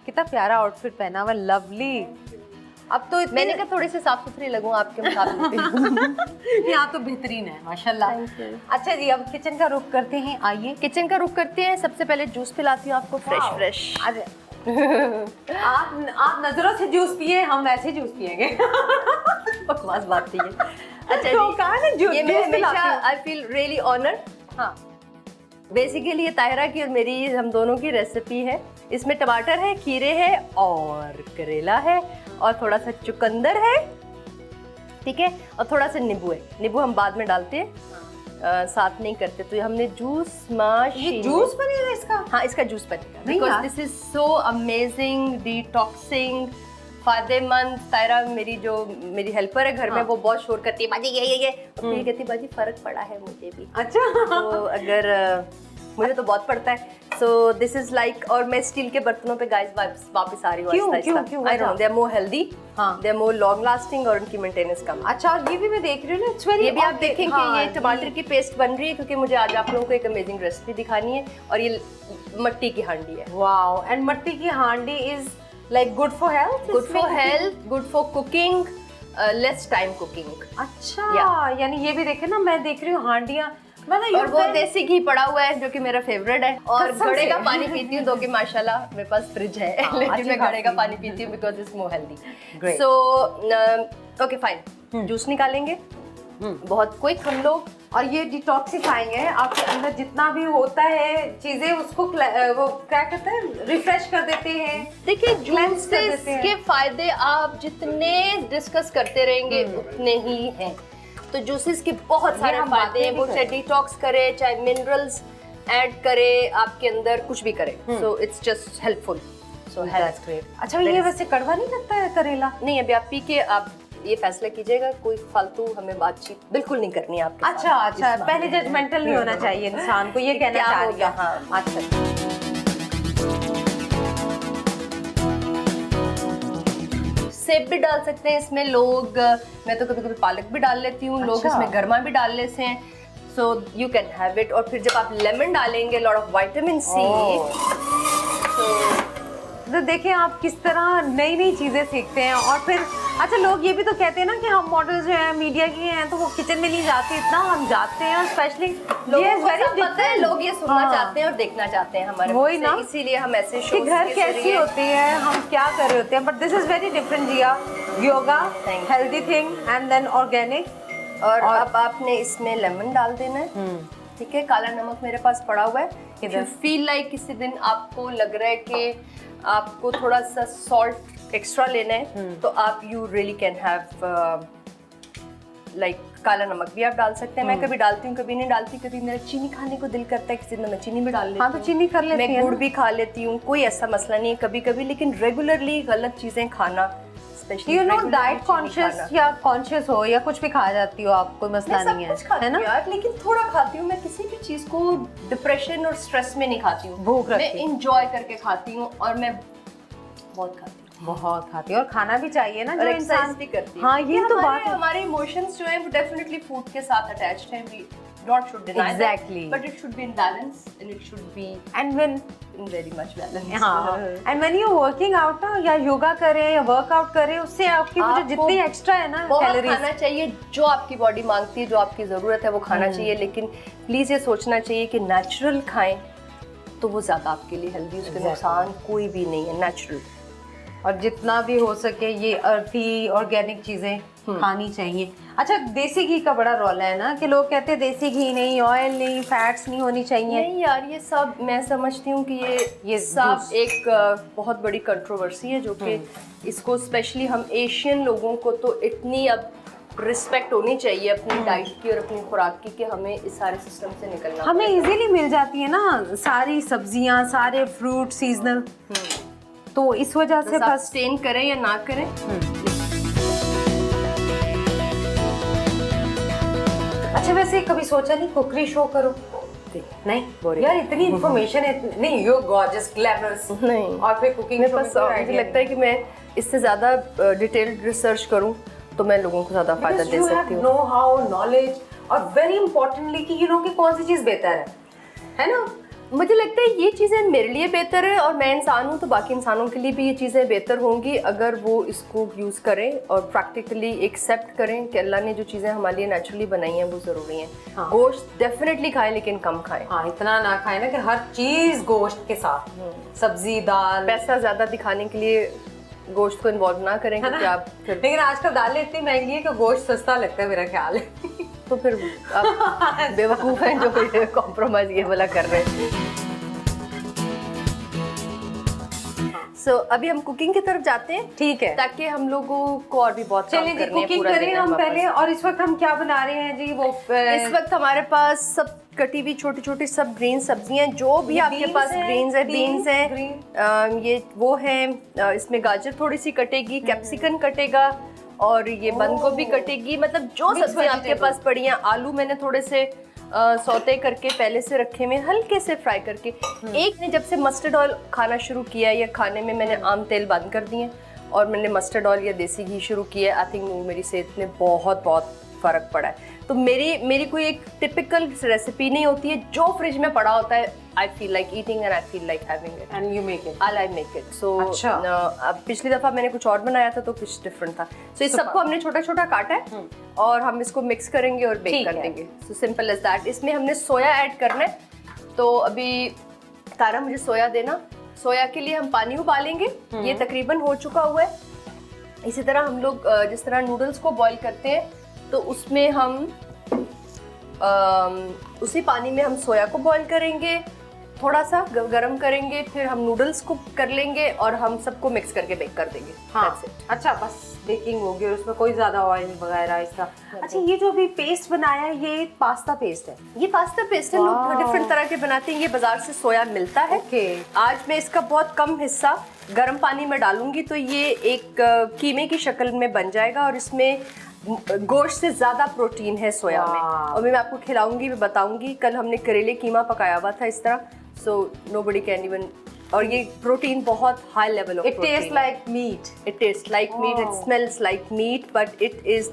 कितना प्यारा आउटफिट पहना हुआ, लवली। अब तो मैंने कहा थोड़ी सी साफ सुथरी लगूं आपके मुकाबले। यहाँ तो बेहतरीन है माशाल्लाह। अच्छा जी, अब किचन का रुख करते हैं, आइए किचन का रुख करते हैं। सबसे पहले जूस पिलाती हूँ आपको, फ्रेश। आप नजरों से जूस पिए, हम वैसे जूस पिएंगे। बकवास बात थी ये। अच्छा तो जी, कहा ना ये मैं हमेशा आई फील रियली ऑनर्ड। हाँ, बेसिकली ये ताहिरा की और मेरी, हम दोनों की रेसिपी है। इसमें टमाटर है, खीरे है और करेला है और थोड़ा सा चुकंदर है, ठीक है, और थोड़ा सा नींबू है। नींबू हम बाद में डालते हैं, साथ नहीं करते। तो हमने जूस ये जूस बनेगा इसका? हाँ, इसका जूस बनेगा नहीं बिकॉज यार। This is so amazing, detoxing, फायदेमंद। तायरा मेरी हेल्पर है घर में, वो बहुत शोर करती है, बाजी ये फिर कहती है बाजी फर्क पड़ा है मुझे भी। अच्छा। तो अगर मुझे तो बहुत पड़ता है। सो दिस इज लाइक, और मैं स्टील के बर्तनों पे गाइस वापस आ रही हूँ। क्यों? I know they are more healthy, they are more long lasting और उनकी मेंटेनेंस कम। अच्छा, और ये भी मैं देख रही हूँ ना, इट्स वेरी, ये भी आप देखेंगे, ये टमाटर की पेस्ट बन रही है क्योंकि मुझे आज आप लोगों को एक अमेजिंग रेसिपी दिखानी है। और ये मट्टी की हांडी है। वाओ, एंड मट्टी की हांडी is like good for health? Good for cooking, less time cooking. अच्छा, यानी ये भी देखे ना, मैं देख रही हूँ हांडियाँ, और वो देसी घी पड़ा हुआ है जो कि मेरा फेवरेट है। और कसम घड़े से। का पानी पीती हूँ, तो कि माशाल्लाह मेरे पास फ्रिज है, लेकिन मैं घड़े का पानी पीती हूँ because it's more healthy. So okay fine, juice निकालेंगे बहुत क्विक हम लोग। और ये डिटॉक्सिफाइंग है, आपके अंदर जितना भी होता है चीजें, उसको वो क्या कहते हैं, रिफ्रेश कर देते हैं। देखिए, Cleanse कर देते हैं। के फायदे आप जितने डिस्कस करते रहेंगे उतने ही हैं। तो जूसेस के बहुत सारे हम फायदे हैं, बातें वो भी चाहे डिटॉक्स करे, चाहे मिनरल्स ऐड करे आपके अंदर, कुछ भी करे। So it's just helpful. So That's great। अच्छा, ये वैसे कड़वा नहीं लगता है करेला? नहीं, अभी आप पी के आप ये फैसला कीजिएगा, कोई फालतू हमें बातचीत बिल्कुल नहीं करनी है आपके अच्छा साथ। अच्छा, पहले जजमेंटल नहीं होना चाहिए इंसान को, ये कहना क्या चाह हो रही गया, है। हाँ। अच्छा, सेब भी डाल सकते हैं इसमें लोग, मैं तो कभी कभी पालक भी डाल लेती हूँ। लोग अच्छा। इसमें गरमा भी डाल लेते हैं। So you can have it. और फिर जब आप लेमन डालेंगे, लॉट ऑफ विटामिन सी। तो देखिए आप किस तरह नई नई चीजें सीखते हैं। और फिर अच्छा, लोग ये भी तो कहते हैं ना कि हम मॉडल जो है मीडिया की हैं, तो वो किचन में नहीं जाते, इतना हम जाते हैं। और स्पेशली लोग ये सुनना चाहते हैं और देखना चाहते हैं हमारे वही ना, इसीलिए हम ऐसे कि शोज घर कैसी होती है, हम क्या कर रहे होते हैं। But this is very different जिया, yoga, healthy thing and then organic. और अब आपने इसमें लेमन डाल देना है, ठीक है। काला नमक मेरे पास पड़ा हुआ है। इफ यू फील लाइक किसी दिन आपको लग रहा है कि आपको थोड़ा सा सॉल्ट एक्स्ट्रा लेना है, तो आप you really can have like काला नमक भी आप डाल सकते हैं। मैं कभी डालती हूँ, कभी नहीं डालती। कभी मेरा चीनी खाने को दिल करता है, किसी दिन मैं चीनी भी डाल लेती हूँ। हाँ, तो चीनी कर लेती मैं गुड़ भी खा लेती हूँ, कोई ऐसा मसला नहीं है कभी कभी। लेकिन रेगुलरली गलत चीजें खाना, यू नो, डाइट कॉन्शियस या कॉन्शियस हो या कुछ भी खा जाती हो आप, कोई मसला नहीं है ना यार। लेकिन थोड़ा खाती हूँ मैं, किसी भी चीज को डिप्रेशन और स्ट्रेस में नहीं खाती हूँ। भूख मैं इंजॉय करके खाती हूँ और मैं बहुत खाती हूँ, बहुत खाती है। और खाना भी चाहिए ना, जो इंसान भी करती है। हाँ, ये तो बात है। हमारे इमोशंस जो है वो डेफिनेटली फूड के साथ अटैच्ड हैं। We not should deny Exactly. that, but it should be in balance and it should be and when in very much balance. हाँ, and when you working out ना, या योगा करें या वर्कआउट करें, उससे आपकी वो जो जितनी एक्स्ट्रा है ना कैलोरीज, खाना चाहिए जो आपकी बॉडी मांगती है, जो आपकी जरूरत है वो खाना चाहिए। लेकिन प्लीज ये सोचना चाहिए कि नेचुरल खाएं तो वो ज्यादा आपके लिए हेल्दी, उसके नुकसान कोई भी नहीं है। नेचुरल, और जितना भी हो सके ये अर्थी ऑर्गेनिक चीजें खानी चाहिए। अच्छा, देसी घी का बड़ा रोल है ना, कि लोग कहते हैं देसी घी नहीं, ऑयल नहीं, फैट्स नहीं होनी चाहिए। नहीं यार, ये सब मैं समझती हूँ कि ये सब एक बहुत बड़ी कंट्रोवर्सी है, जो कि इसको स्पेशली हम एशियन लोगों को तो इतनी अब रिस्पेक्ट होनी चाहिए अपनी डाइट की और अपनी खुराक की, कि हमें इस सारे सिस्टम से निकलना। हमें इजीली मिल जाती है ना सारी सब्जियां, सारे फ्रूट सीजनल, तो इस वजह से बस स्टेन करें या ना करें। अच्छा, वैसे कभी सोचा नहीं कुकरी शो करो? नहीं यार, इतनी इन्फॉर्मेशन है। नहीं, यू गॉर्जियस, ग्लैमरस। नहीं, और फिर कुकिंग मेरे पास मुझे लगता है कि मैं इससे ज्यादा डिटेल्ड रिसर्च करूं तो मैं लोगों को ज्यादा फायदा दे सकती हूँ। नो हाउ, नॉलेज, और वेरी इंपॉर्टेंटली कि यू नो कि कौन सी चीज बेहतर है ना। मुझे लगता है ये चीज़ें मेरे लिए बेहतर है और मैं इंसान हूँ तो बाकी इंसानों के लिए भी ये चीज़ें बेहतर होंगी अगर वो इसको यूज़ करें और प्रैक्टिकली एक्सेप्ट करें कि अल्लाह ने जो चीज़ें हमारे लिए नेचुरली बनाई हैं वो ज़रूरी हैं। हाँ। गोश्त डेफिनेटली खाएं लेकिन कम खाएं। हाँ, इतना ना खाए ना कि हर चीज गोश्त के साथ, सब्जी दाल। पैसा ज़्यादा दिखाने के लिए गोश्त को इन्वॉल्व ना करें क्योंकि आप फिर लेकिन आजकल दालें इतनी महंगी है कि गोश्त सस्ता लगता है मेरा ख्याल है। तो फिर आप बेवकूफ़ हैं जो कॉम्प्रोमाइज़ ये वाला कर रहे हैं। सो अभी हम कुकिंग की तरफ जाते हैं, ठीक है, ताकि हम लोगों को और भी बहुत काम चलिए करने हैं कुकिंग पूरा करें दिन हम वापस। पहले। और इस वक्त हम क्या बना रहे हैं जी? वो इस वक्त हमारे पास सब कटी हुई छोटी छोटी सब ग्रीन सब्जियां, जो भी आपके पास ग्रीन्स है, बीन्स है, ये वो है, इसमें गाजर थोड़ी सी कटेगी, कैप्सिकम कटेगा और ये बंद गोभी कटेगी, मतलब जो सब्जियां आपके पास पड़ी हैं। आलू मैंने थोड़े से सौते करके पहले से रखे हुए, हल्के से फ्राई करके। एक ने जब से मस्टर्ड ऑयल खाना शुरू किया है या खाने में मैंने आम तेल बंद कर दिए और मैंने मस्टर्ड ऑयल या देसी घी शुरू किया है, आई थिंक मेरी सेहत में बहुत बहुत फ़र्क पड़ा है। तो मेरी कोई एक टिपिकल रेसिपी नहीं होती है, जो फ्रिज में पड़ा होता है I feel like eating and I feel like having it and you make it. I make it. So अच्छा। अब पिछली दफ़ा मैंने कुछ और बनाया था तो कुछ डिफरेंट था। सो इस सबको हमने छोटा छोटा काटा है और हम इसको मिक्स करेंगे और बेक कर देंगे। So simple as that. इसमें हमने सोया ऐड करना है, तो अभी तारा मुझे सोया देना। सोया के लिए हम पानी उबालेंगे, ये तकरीबन हो चुका हुआ है। इसी तरह हम लोग जिस तरह नूडल्स को बॉईल करते हैं तो उसमें हम उसी पानी में हम सोया को बॉईल करेंगे, थोड़ा सा गरम करेंगे, फिर हम नूडल्स को कर लेंगे और हम सबको मिक्स करके बेक कर देंगे। हाँ, अच्छा, बस बेकिंग होगी और उसमें कोई ज्यादा ऑयल वगैरह इसका। अच्छा, ये जो अभी पेस्ट बनाया है ये पास्ता पेस्ट है? ये पास्ता पेस्ट है, लोग डिफरेंट तरह के बनाते हैं। ये बाजार से सोया मिलता है। आज मैं इसका बहुत कम हिस्सा गर्म पानी में डालूंगी तो ये एक कीमे की शक्ल में बन जाएगा और इसमें गोश्त से ज़्यादा प्रोटीन है सोया में। और मैं आपको खिलाऊंगी, मैं बताऊंगी। कल हमने करेले कीमा पकाया हुआ था इस तरह, सो नोबडी कैन इवन। और ये प्रोटीन बहुत high level of protein. It tastes like meat. It tastes like meat. It smells like meat, but it is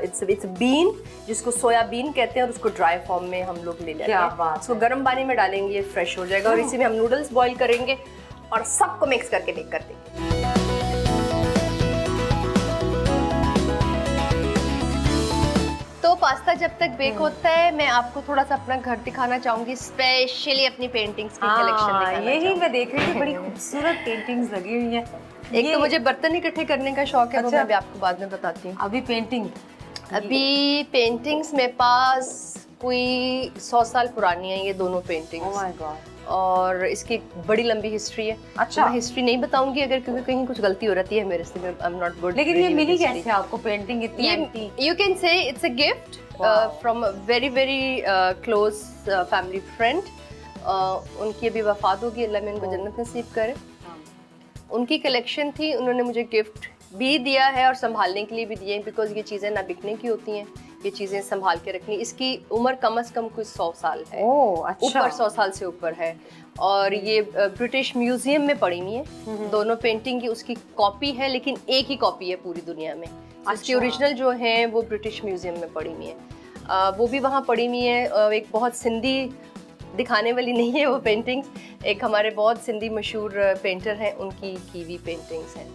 it's a bean जिसको सोयाबीन कहते हैं और उसको ड्राई फॉर्म में हम लोग ले लेते हैं। क्या बात है। इसको गर्म पानी में डालेंगे, ये फ्रेश हो जाएगा और इसी में हम नूडल्स बॉईल करेंगे और सबको मिक्स करके बेक कर देंगे। तो पास्ता जब तक बेक होता है मैं आपको थोड़ा सा अपना घर दिखाना चाहूंगी, स्पेशली अपनी पेंटिंग्स की कलेक्शन दिखाना यही मैं देख रही थी, बड़ी खूबसूरत पेंटिंग्स लगी हुई हैं। एक तो मुझे बर्तन इकट्ठे करने का शौक है, वो मैं भी आपको बाद में बताती हूँ। अभी पेंटिंग, अभी पेंटिंग्स मेरे पास कोई 100 साल पुरानी है ये दोनों पेंटिंग्स। Oh my God. और इसकी बड़ी लंबी हिस्ट्री है। अच्छा। मैं हिस्ट्री नहीं बताऊंगी अगर, क्योंकि कहीं कुछ गलती हो रहती है मेरे से, आई एम नॉट गुड। लेकिन ये मिली कैसे आपको पेंटिंग इतनी antique? You can say it's a gift from a very very close family friend. उनकी अभी वफात होगी, अल्लाह में उनको जन्नत नसीब करे। उनकी कलेक्शन थी, उन्होंने मुझे गिफ्ट भी दिया है और संभालने के लिए भी दिए, बिकॉज ये चीज़ें ना बिकने की होती हैं, ये चीज़ें संभाल के रखनी। इसकी उम्र कम से कम कुछ 100 साल है। ओह अच्छा। ऊपर 100 साल से ऊपर है। और ये ब्रिटिश म्यूजियम में पड़ी हुई है। दोनों पेंटिंग की उसकी कॉपी है, लेकिन एक ही कॉपी है पूरी दुनिया में। उसकी ओरिजिनल जो है वो ब्रिटिश म्यूजियम में पड़ी हुई है। वो भी वहाँ पड़ी हुई है। एक बहुत सिंधी दिखाने वाली नहीं है वो पेंटिंग्स, एक हमारे बहुत सिंधी मशहूर पेंटर हैं, उनकी की हुई पेंटिंग्स हैं।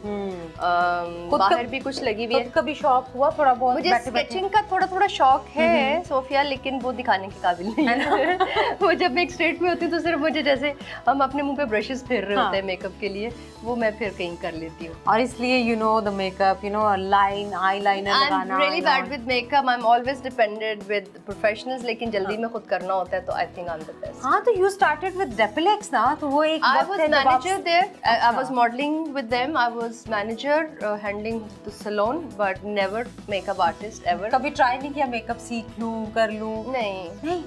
बाहर भी कुछ लगी हुई है। कभी शौक हुआ थोड़ा बहुत? मुझे स्केचिंग का थोड़ा थोड़ा शौक है सोफिया, लेकिन वो दिखाने के काबिल नहीं है। वो जब मैं एक स्टेट में होती हूँ तो सिर्फ मुझे, जैसे हम अपने मुंह पे ब्रशेस फेर रहे होते हैं मेकअप के लिए, वो मैं फिर कहीं कर लेती हूँ। और इसलिए you know the makeup, you know line eyeliner लगाना। I am really bad with makeup, I am always dependent with professionals, लेकिन जल्दी में खुद करना होता है तो I think I am the best. हाँ, तो you started with Depilex ना, तो वो एक I was manager there. I was modeling with them. I was manager, handling the salon, but never makeup artist ever. कभी ट्राई नहीं किया makeup सीख लूं, कर लूं? नहीं।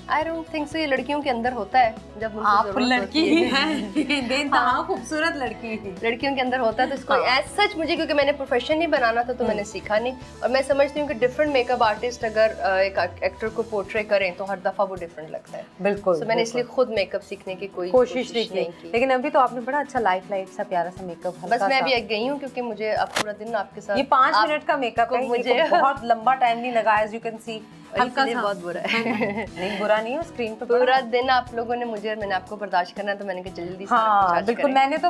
I don't think so. ये लड़कियों के अंदर होता है जब उनको आप जरूरत लड़की होती ही है। हैं, बेइंतहा खूबसूरत लड़की थी। लड़कियों के अंदर होता है तो इसको एज सच मुझे, क्योंकि मैंने प्रोफेशन ही बनाना था तो मैंने सीखा नहीं। और मैं समझती हूँ कि डिफरेंट मेकअप आर्टिस्ट अगर एक एक्टर को पोर्ट्रे करें तो हर दफा वो डिफरेंट लगता है। बिल्कुल। तो मैंने इसलिए खुद मेकअप सीखने की कोई कोशिश नहीं की। लेकिन अभी तो आपने बड़ा अच्छा लाइट सा प्यारा सा मेकअप। बस मैं भी गई हूँ क्योंकि मुझे अब पूरा दिन आपके साथ, ये 5 मिनट का मेकअप है, मुझे बहुत लंबा टाइम नहीं लगा, एज यू कैन सी। हल्का सा बहुत बुरा है। नहीं बुरा बुरा नहीं है, स्क्रीन पे पूरा दिन आप लोगों ने मुझे और मैंने आपको बर्दाश्त करना है, तो मैंने कहा जल्दी से हाँ recharge बिल्कुल, करें। मैंने तो